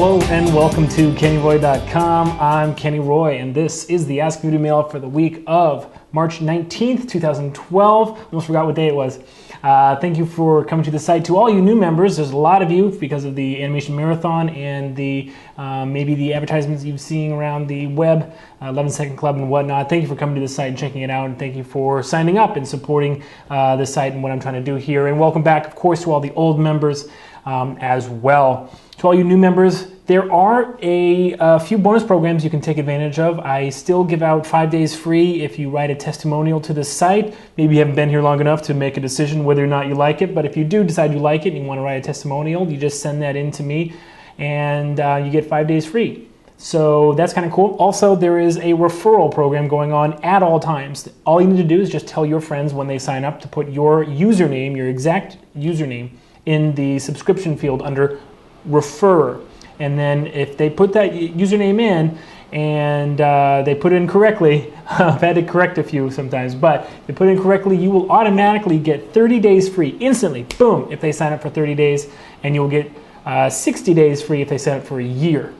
Hello and welcome to KennyRoy.com. I'm Kenny Roy and this is the Ask Video Mail for the week of March 19th, 2012. Almost forgot what day it was. Thank you for coming to the site. To all you new members, there's a lot of you because of the animation marathon and the maybe the advertisements you've seen around the web, 11 Second Club and whatnot. Thank you for coming to the site and checking it out, and thank you for signing up and supporting the site and what I'm trying to do here. And welcome back, of course, to all the old members as well. To all you new members, there are a few bonus programs you can take advantage of. I still give out 5 days free if you write a testimonial to the site. Maybe you haven't been here long enough to make a decision whether or not you like it, but if you do decide you like it and you want to write a testimonial, you just send that in to me and you get 5 days free. So that's kind of cool. Also, there is a referral program going on at all times. All you need to do is just tell your friends when they sign up to put your username, your exact username, in the subscription field under referrer. And then if they put that username in and they put it in correctly, I've had to correct a few sometimes, but if they put it in correctly, you will automatically get 30 days free instantly. Boom, if they sign up for 30 days, and you'll get 60 days free if they sign up for a year.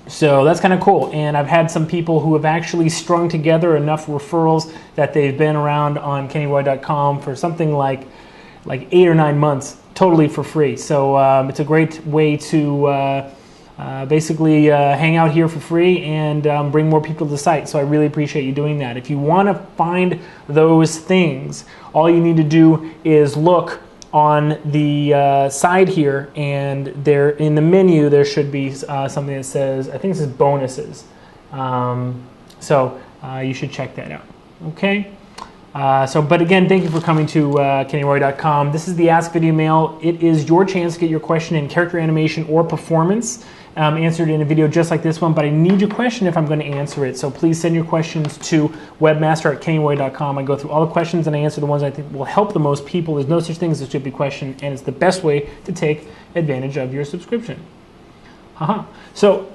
So that's kind of cool. And I've had some people who have actually strung together enough referrals that they've been around on KennyRoy.com for something like 8 or 9 months, totally for free. So it's a great way to basically hang out here for free and bring more people to the site. So I really appreciate you doing that. If you want to find those things, all you need to do is look on the side here, and there in the menu there should be something that says, I think it says bonuses. So you should check that out. Okay. But again, thank you for coming to KennyRoy.com. This is the Ask Video Mail. It is your chance to get your question in character animation or performance answered in a video just like this one, but I need your question if I'm going to answer it. So please send your questions to webmaster@KennyRoy.com. I go through all the questions and I answer the ones I think will help the most people. There's no such thing as a stupid question, and it's the best way to take advantage of your subscription. So,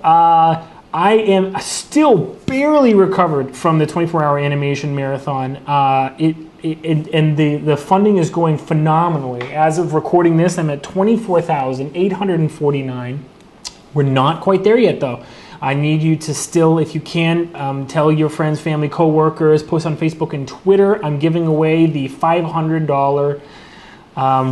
I am still barely recovered from the 24-hour animation marathon. And the funding is going phenomenally. As of recording this, I'm at $24,849. We're not quite there yet, though. I need you to still, if you can, tell your friends, family, coworkers, post on Facebook and Twitter. I'm giving away the $500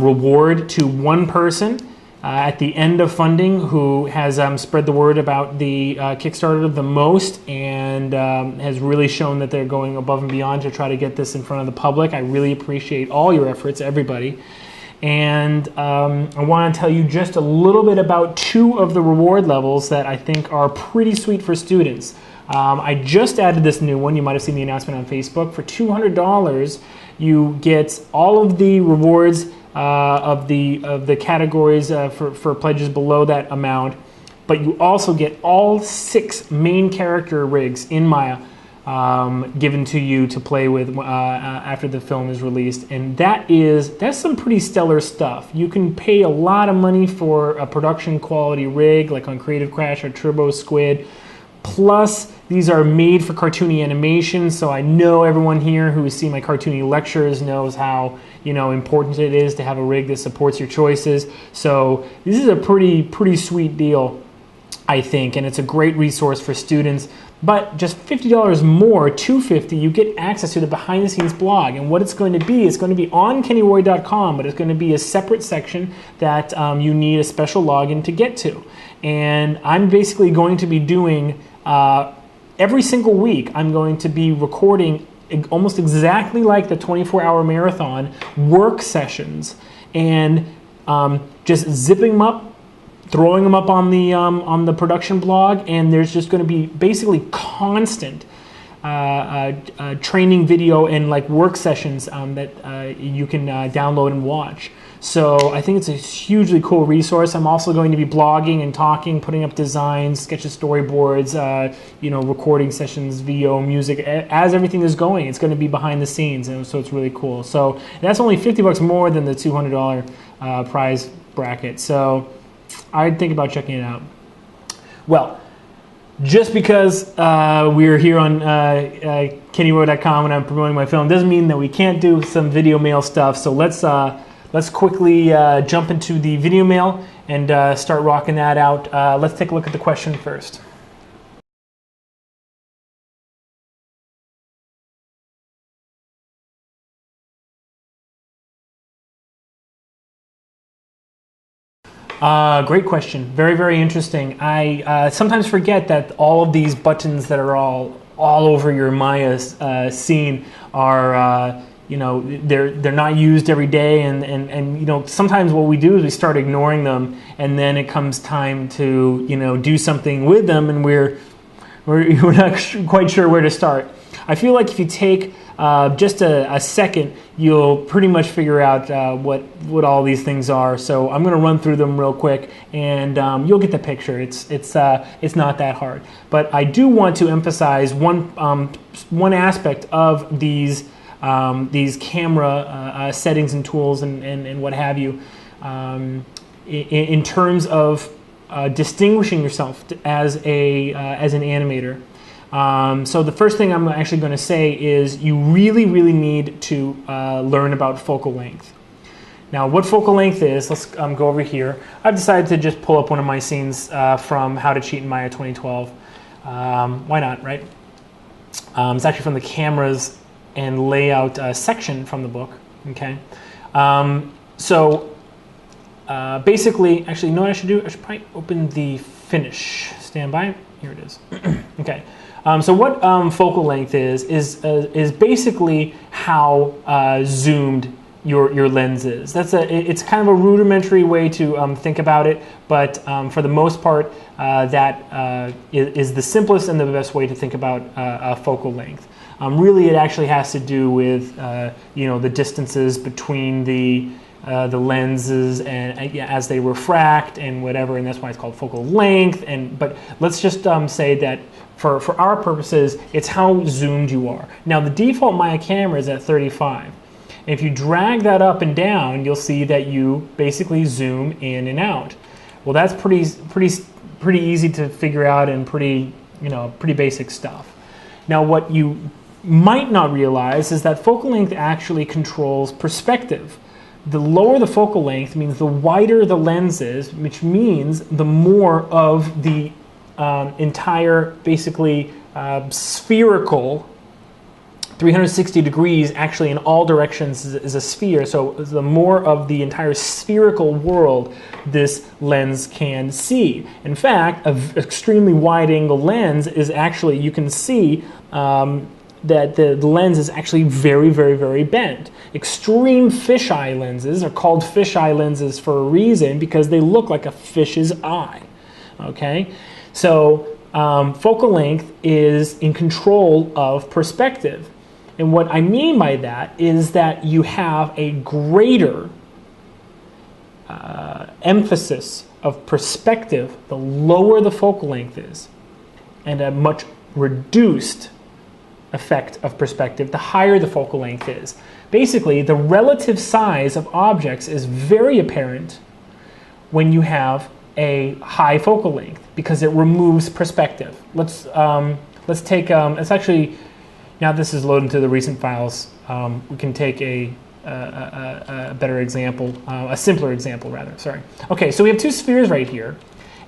reward to one person at the end of funding who has spread the word about the Kickstarter the most and has really shown that they're going above and beyond to try to get this in front of the public. I really appreciate all your efforts, everybody. And I want to tell you just a little bit about two of the reward levels that I think are pretty sweet for students. I just added this new one. You might have seen the announcement on Facebook. For $200, you get all of the rewards of the categories for pledges below that amount, but you also get all 6 main character rigs in Maya given to you to play with after the film is released, and that's some pretty stellar stuff. You can pay a lot of money for a production quality rig like on Creative Crash or Turbo Squid. Plus, these are made for cartoony animation, so I know everyone here who has seen my cartoony lectures knows how important it is to have a rig that supports your choices. So this is a pretty sweet deal, I think, and it's a great resource for students. But just $50 more, $250, you get access to the behind-the-scenes blog. And what it's going to be on KennyRoy.com, but it's going to be a separate section that you need a special login to get to. And I'm basically going to be doing every single week, I'm going to be recording almost exactly like the 24-hour marathon work sessions and just zipping them up, throwing them up on the production blog, and there's just going to be basically constant training video and like work sessions that you can download and watch. So I think it's a hugely cool resource. I'm also going to be blogging and talking, putting up designs, sketches, storyboards, recording sessions, video, music. As everything is going, it's going to be behind the scenes, and so it's really cool. So that's only $50 more than the $200 prize bracket. So I'd think about checking it out. Well, just because we're here on KennyRoy.com and I'm promoting my film doesn't mean that we can't do some video mail stuff. So let's quickly jump into the video mail and start rocking that out. Let's take a look at the question first. Great question. Very, very interesting. I sometimes forget that all of these buttons that are all over your Maya scene are, you know, they're not used every day, and you know, sometimes what we do is we start ignoring them, and then it comes time to, you know, do something with them, and we're not quite sure where to start. I feel like if you take just a second, you'll pretty much figure out what all these things are. So I'm going to run through them real quick, and you'll get the picture. It's not that hard. But I do want to emphasize one aspect of these camera settings and tools and what have you, in terms of distinguishing yourself as an animator. So the first thing I'm actually going to say is you really, really need to learn about focal length. Now, what focal length is, let's go over here. I've decided to just pull up one of my scenes from How to Cheat in Maya 2012. Why not, right? It's actually from the cameras and layout section from the book, okay? Basically, actually, you know what I should do? I should probably open the finish. Stand by. Here it is. Okay. So what focal length is basically how zoomed your lens is. It's kind of a rudimentary way to think about it, but for the most part, that is the simplest and the best way to think about focal length. Really, it actually has to do with you know, the distances between the lenses and as they refract and whatever, and that's why it's called focal length. But let's just say that for our purposes, it's how zoomed you are. Now, the default Maya camera is at 35. And if you drag that up and down, you'll see that you basically zoom in and out. Well, that's pretty easy to figure out and pretty basic stuff. Now, what you might not realize is that focal length actually controls perspective. The lower the focal length means the wider the lens is, which means the more of the entire, basically spherical, 360 degrees actually in all directions is a sphere. So the more of the entire spherical world this lens can see. In fact, an extremely wide angle lens is actually, you can see that the lens is actually very, very, very bent. Extreme fisheye lenses are called fisheye lenses for a reason, because they look like a fish's eye. Okay, so focal length is in control of perspective. And what I mean by that is that you have a greater emphasis of perspective the lower the focal length is, and a much reduced effect of perspective the higher the focal length is. Basically, the relative size of objects is very apparent when you have a high focal length, because it removes perspective. Let's take it's actually, now this is loaded into the recent files. We can take a better example, a simpler example rather. Sorry. Okay, so we have two spheres right here,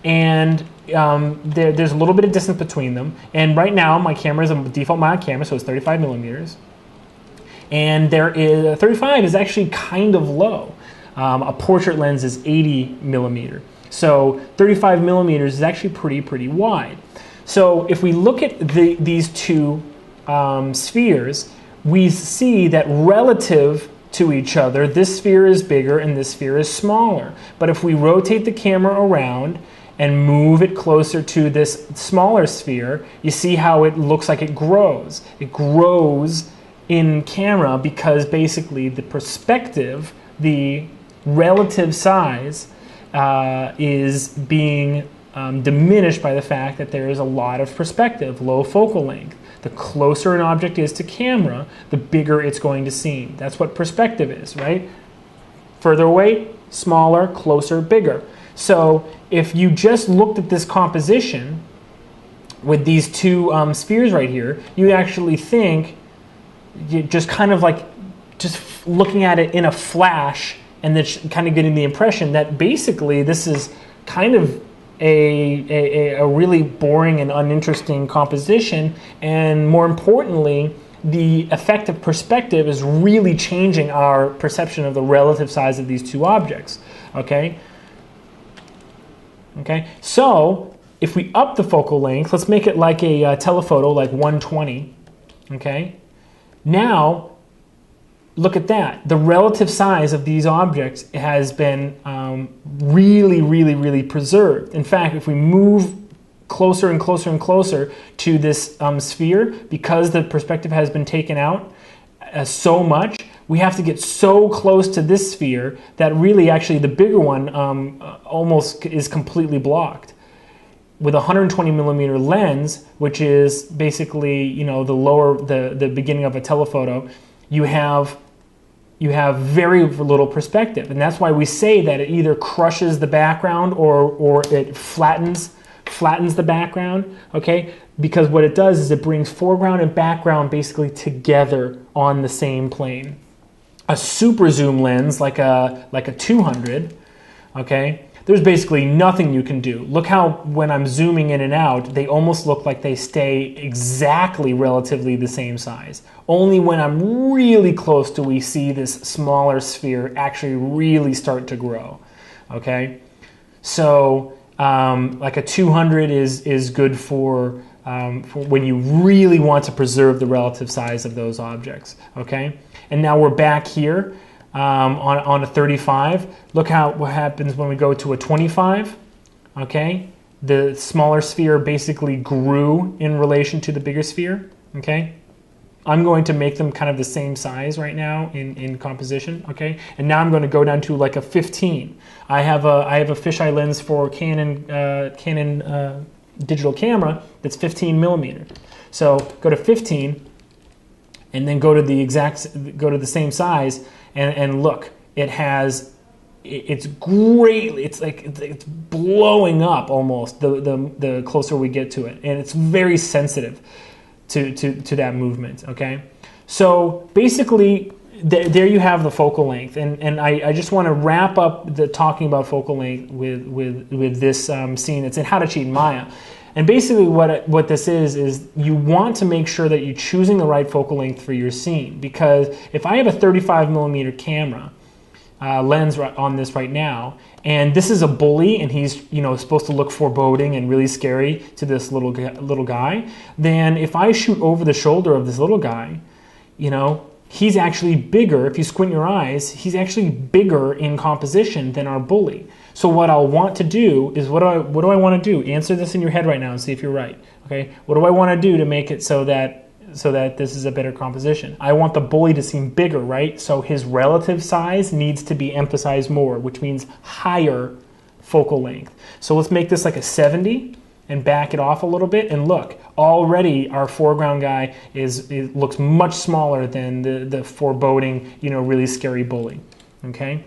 and there's a little bit of distance between them. And right now, my camera is a default Maya camera, so it's 35 millimeters. And there is 35 is actually kind of low. A portrait lens is 80 millimeter. So 35 millimeters is actually pretty wide. So if we look at these two spheres, we see that relative to each other, this sphere is bigger and this sphere is smaller. But if we rotate the camera around and move it closer to this smaller sphere, you see how it looks like it grows. It grows in camera because basically the perspective, the relative size, is being diminished by the fact that there is a lot of perspective, low focal length. The closer an object is to camera, the bigger it's going to seem. That's what perspective is, right? Further away, smaller, closer, bigger. So if you just looked at this composition with these two spheres right here, you actually think, just kind of like, just looking at it in a flash, and then kind of getting the impression that basically this is kind of a really boring and uninteresting composition, and more importantly, the effective perspective is really changing our perception of the relative size of these two objects. Okay? Okay? So, if we up the focal length, let's make it like a telephoto, like 120. Okay? Now, look at that. The relative size of these objects has been really, really, really preserved. In fact, if we move closer and closer and closer to this sphere, because the perspective has been taken out so much, we have to get so close to this sphere that really actually the bigger one almost is completely blocked. With a 120 millimeter lens, which is basically, you know, the beginning of a telephoto, you have very little perspective, and that's why we say that it either crushes the background or it flattens the background. Okay, because what it does is it brings foreground and background basically together on the same plane. A super zoom lens, like a 200, okay, there's basically nothing you can do. Look how when I'm zooming in and out, they almost look like they stay exactly relatively the same size. Only when I'm really close do we see this smaller sphere actually really start to grow. Okay, so like a 200 is good for when you really want to preserve the relative size of those objects. Okay, and now we're back here. On a 35, look what happens when we go to a 25. Okay, the smaller sphere basically grew in relation to the bigger sphere. Okay, I'm going to make them kind of the same size right now in composition. Okay, and now I'm going to go down to like a 15. I have a fisheye lens for Canon digital camera that's 15 millimeter. So go to 15, and then go to the same size. And look, it's great. It's like it's blowing up almost the closer we get to it, and it's very sensitive to that movement. Okay, so basically, there you have the focal length, and I just want to wrap up the talking about focal length with this scene. It's in How to Cheat in Maya. And basically what this is you want to make sure that you're choosing the right focal length for your scene. Because if I have a 35 millimeter camera lens on this right now, and this is a bully, and he's supposed to look foreboding and really scary to this little guy, then if I shoot over the shoulder of this little guy, he's actually bigger. If you squint your eyes, he's actually bigger in composition than our bully. So what I'll want to do is, what do I want to do? Answer this in your head right now and see if you're right. Okay, what do I want to do to make it so that this is a better composition? I want the bully to seem bigger, right? So his relative size needs to be emphasized more, which means higher focal length. So let's make this like a 70 and back it off a little bit, and look, already our foreground guy looks much smaller than the foreboding, really scary bully. Okay.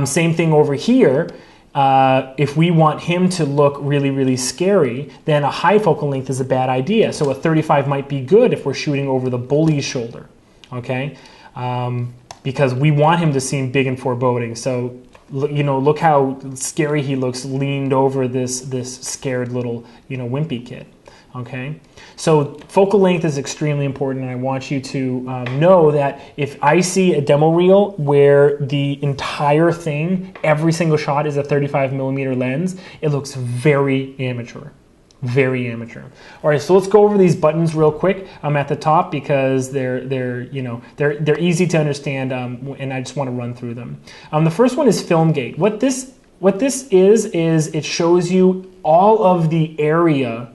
Same thing over here. If we want him to look really, really scary, then a high focal length is a bad idea. So a 35 might be good if we're shooting over the bully's shoulder, okay? Because we want him to seem big and foreboding. So, look how scary he looks leaned over this scared little, wimpy kid. Okay, so focal length is extremely important, and I want you to know that if I see a demo reel where the entire thing, every single shot is a 35 millimeter lens, it looks very amateur. Very amateur. All right, so let's go over these buttons real quick. I'm at the top because they're easy to understand, and I just want to run through them. The first one is film gate. What this is it shows you all of the area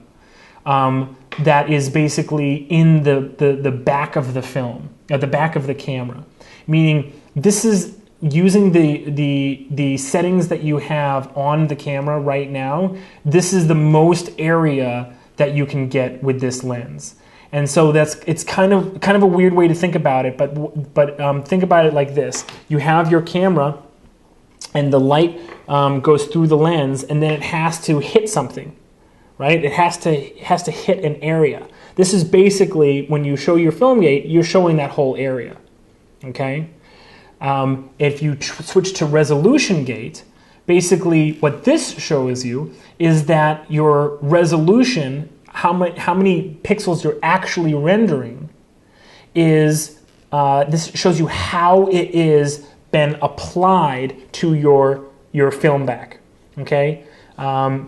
that is basically in the back of the film, at the back of the camera. Meaning, this is using the settings that you have on the camera right now. This is the most area that you can get with this lens. And so it's kind of a weird way to think about it, but think about it like this. You have your camera, and the light goes through the lens, and then it has to hit something. Right? It has to hit an area. This is basically, when you show your film gate, you're showing that whole area. Okay? If you switch to resolution gate, basically what this shows you is that your resolution, how many pixels you're actually rendering, is this shows you how it is been applied to your film back. Okay,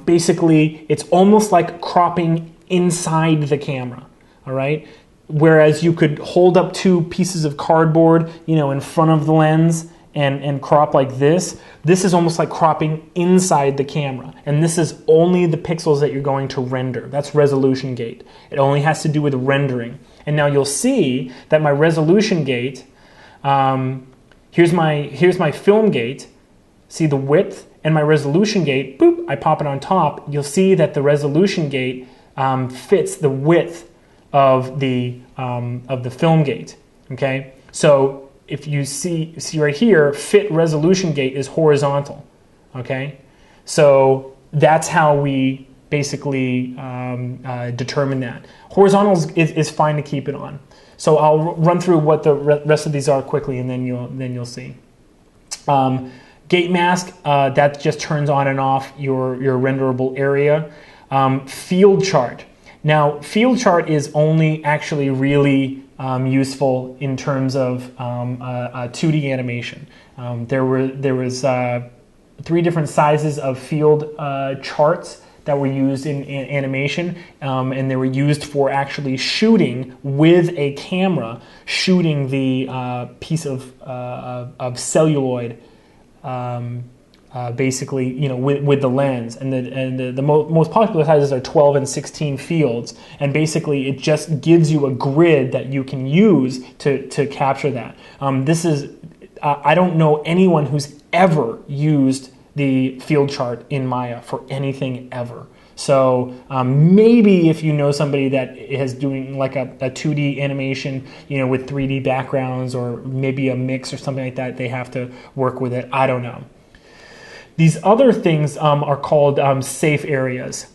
basically it's almost like cropping inside the camera. All right, whereas you could hold up two pieces of cardboard, in front of the lens and crop like this. This is almost like cropping inside the camera, and this is only the pixels that you're going to render. That's resolution gate. It only has to do with rendering. And now you'll see that my resolution gate, here's my film gate. See the width and my resolution gate. Boop! I pop it on top. You'll see that the resolution gate fits the width of the film gate. Okay, so if you see right here, fit resolution gate is horizontal. Okay, so that's how we basically determine that. Horizontal is fine to keep it on. So I'll run through what the rest of these are quickly, and then you'll see. Gate mask, that just turns on and off your renderable area. Field chart. Now, field chart is only actually really useful in terms of 2D animation. There was 3 different sizes of field charts that were used in animation, and they were used for actually shooting with a camera, shooting the piece of celluloid, basically, with the lens. And the most popular sizes are 12 and 16 fields, and basically it just gives you a grid that you can use to capture that. I don't know anyone who's ever used the field chart in Maya for anything ever. So maybe if you know somebody that is doing like a 2D animation, with 3D backgrounds, or maybe a mix or something like that, they have to work with it. I don't know. These other things are called safe areas.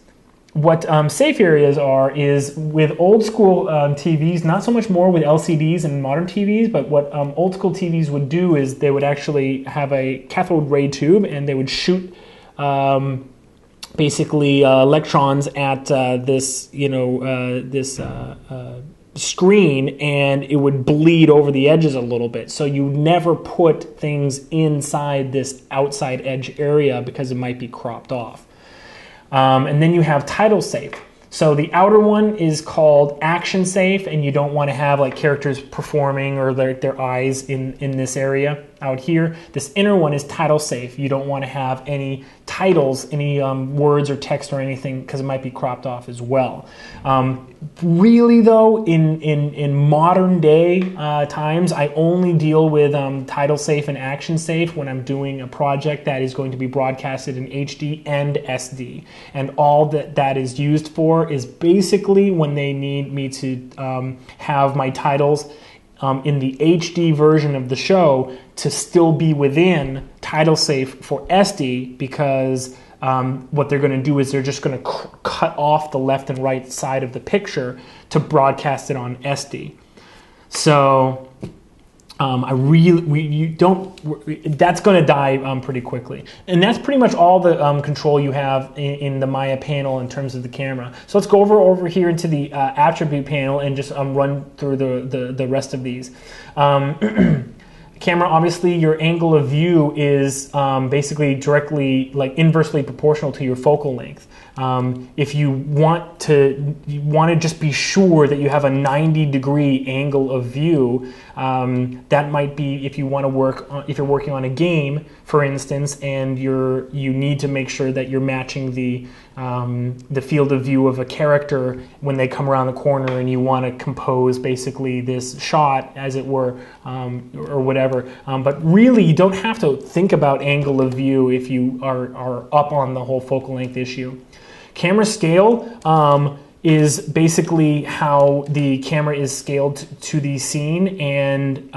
What safe areas are is with old school TVs, not so much more with LCDs and modern TVs, but what old school TVs would do is they would actually have a cathode ray tube, and they would shoot basically electrons at this screen, and it would bleed over the edges a little bit. So you never put things inside this outside edge area because it might be cropped off. And then you have title safe. So the outer one is called action safe, and you don't want to have like characters performing or their eyes in this area out here. This inner one is title safe. You don't want to have any titles, any words or text or anything, because it might be cropped off as well. Really though, in modern day times, I only deal with title safe and action safe when I'm doing a project that is going to be broadcasted in HD and SD. And all that is used for is basically when they need me to have my titles in the HD version of the show to still be within title safe for SD, because what they're going to do is they're just going to cut off the left and right side of the picture to broadcast it on SD. So that's going to die pretty quickly. And that's pretty much all the control you have in the Maya panel in terms of the camera. So let's go over here into the attribute panel and just run through the rest of these. Camera, obviously your angle of view is basically directly, like inversely proportional to your focal length. If you want to just be sure that you have a 90-degree angle of view, that might be if you want to work if you're working on a game, for instance, and you need to make sure that you're matching the field of view of a character when they come around the corner, and you want to compose basically this shot, as it were, or whatever. But really, you don't have to think about angle of view if you are up on the whole focal length issue. Camera scale is basically how the camera is scaled to the scene, and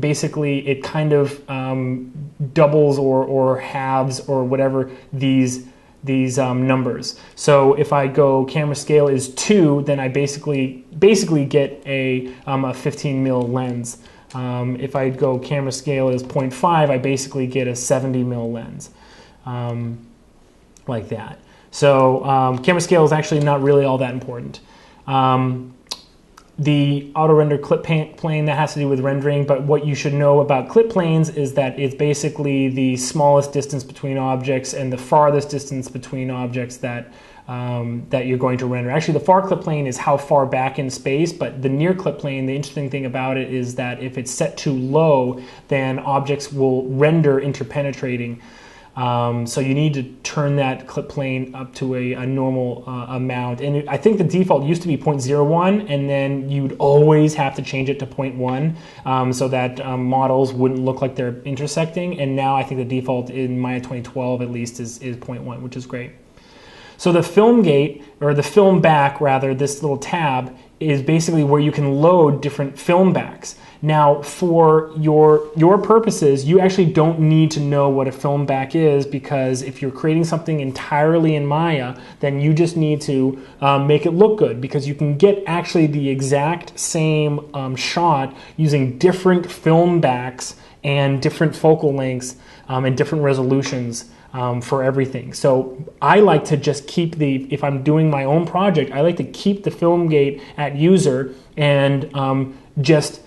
basically it kind of doubles or halves or whatever these numbers. So if I go camera scale is 2, then I basically get a 15 mil lens. If I go camera scale is 0.5, I basically get a 70 mil lens, like that. So camera scale is actually not really all that important. The auto render clip plane, that has to do with rendering, but what you should know about clip planes is that it's basically the smallest distance between objects and the farthest distance between objects that that you're going to render. Actually, the far clip plane is how far back in space, but the near clip plane, the interesting thing about it is that if it's set too low, then objects will render interpenetrating. So you need to turn that clip plane up to a normal amount. And I think the default used to be 0.01, and then you'd always have to change it to 0.1 so that models wouldn't look like they're intersecting. And now I think the default in Maya 2012 at least is 0.1, which is great. So the film gate, or the film back rather, this little tab is basically where you can load different film backs. Now, for your purposes, you actually don't need to know what a film back is, because if you're creating something entirely in Maya, then you just need to make it look good, because you can get actually the exact same shot using different film backs and different focal lengths and different resolutions for everything. So I like to just keep if I'm doing my own project, I like to keep the film gate at user and just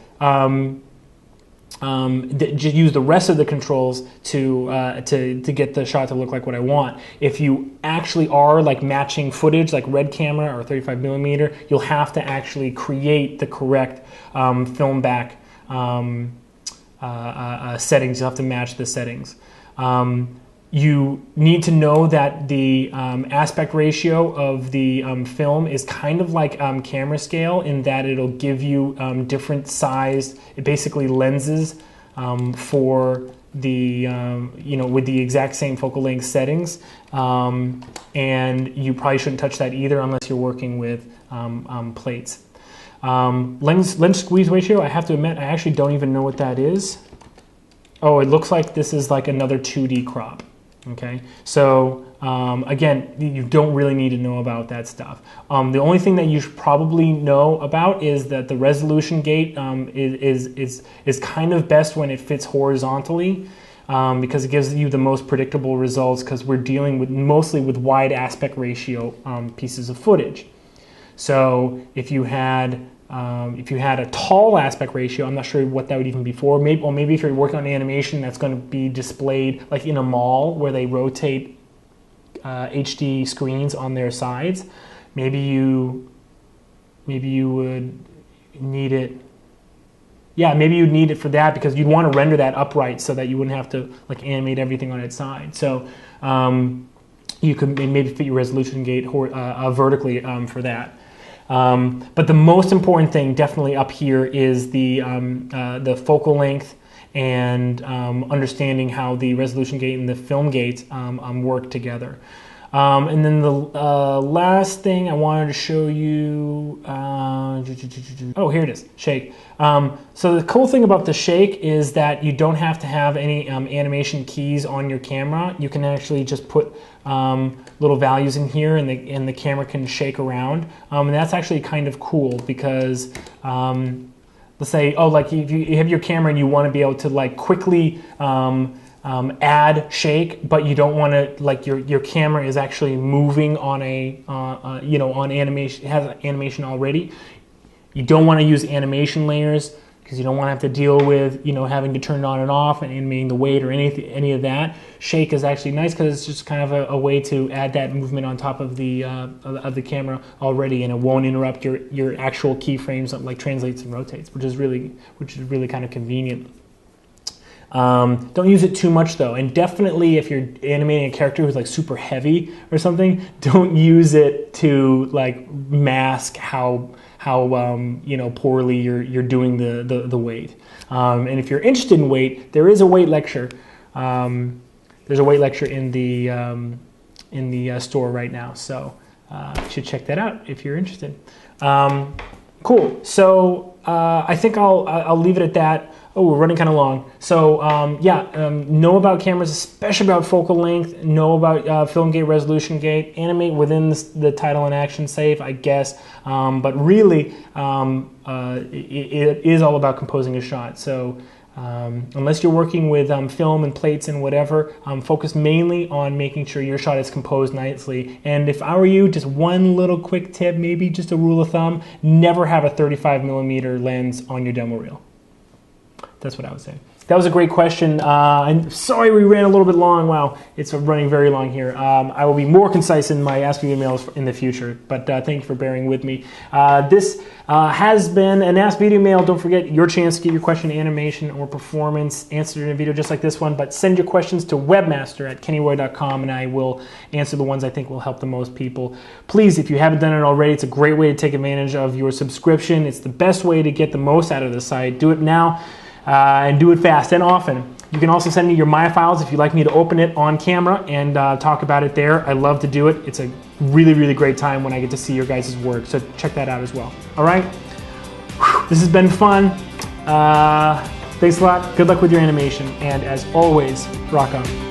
use the rest of the controls to get the shot to look like what I want. If you actually are like matching footage, like red camera or 35 millimeter, you'll have to actually create the correct film back settings. You'll have to match the settings. You need to know that the aspect ratio of the film is kind of like camera scale, in that it'll give you different sized, basically lenses for the, with the exact same focal length settings. And you probably shouldn't touch that either unless you're working with plates. Lens squeeze ratio, I have to admit, I actually don't even know what that is. Oh, it looks like this is like another 2D crop. Okay, so again, you don't really need to know about that stuff. The only thing that you should probably know about is that the resolution gate is kind of best when it fits horizontally, because it gives you the most predictable results, because we're dealing with mostly with wide aspect ratio pieces of footage. So if you had a tall aspect ratio, I'm not sure what that would even be for. Maybe if you're working on animation that's going to be displayed like in a mall where they rotate HD screens on their sides, maybe you would need it. Yeah, maybe you'd need it for that, because you'd want to render that upright so that you wouldn't have to like animate everything on its side. So you could maybe fit your resolution gate vertically for that. But the most important thing definitely up here is the focal length and understanding how the resolution gate and the film gate work together. And then the last thing I wanted to show you, oh, here it is, shake. So the cool thing about the shake is that you don't have to have any animation keys on your camera. You can actually just put little values in here, and the camera can shake around. And that's actually kind of cool, because let's say, oh, like if you have your camera and you want to be able to like quickly add shake, but you don't want to, like your camera is actually moving on on animation, it has animation already. You don't want to use animation layers, because you don't want to have to deal with having to turn it on and off and animating the weight or any of that. Shake is actually nice, because it's just kind of a way to add that movement on top of the camera already, and it won't interrupt your actual keyframes, like translates and rotates, which is really kind of convenient. Don't use it too much though, and definitely if you're animating a character who's like super heavy or something, don't use it to like mask how poorly you're doing the weight. And if you're interested in weight, there is a weight lecture. There's a weight lecture in the store right now, so you should check that out if you're interested. Cool. So I think I'll leave it at that. Oh, we're running kind of long. So know about cameras, especially about focal length, know about film gate, resolution gate, animate within the title and action safe, I guess. But really, it is all about composing a shot. So unless you're working with film and plates and whatever, focus mainly on making sure your shot is composed nicely. And if I were you, just one little quick tip, maybe just a rule of thumb, never have a 35mm lens on your demo reel. That's what I would say. That was a great question. I'm sorry we ran a little bit long. Wow, it's running very long here. I will be more concise in my Ask Video Mails in the future, but thank you for bearing with me. This has been an Ask Video Mail. Don't forget your chance to get your question, animation, or performance answered in a video just like this one, but send your questions to webmaster@kennyroy.com and I will answer the ones I think will help the most people. Please, if you haven't done it already, it's a great way to take advantage of your subscription. It's the best way to get the most out of the site. Do it now. And do it fast and often. You can also send me your My Files if you'd like me to open it on camera and talk about it there. I love to do it. It's a really, really great time when I get to see your guys' work. So check that out as well. All right? This has been fun. Thanks a lot. Good luck with your animation. And as always, rock on.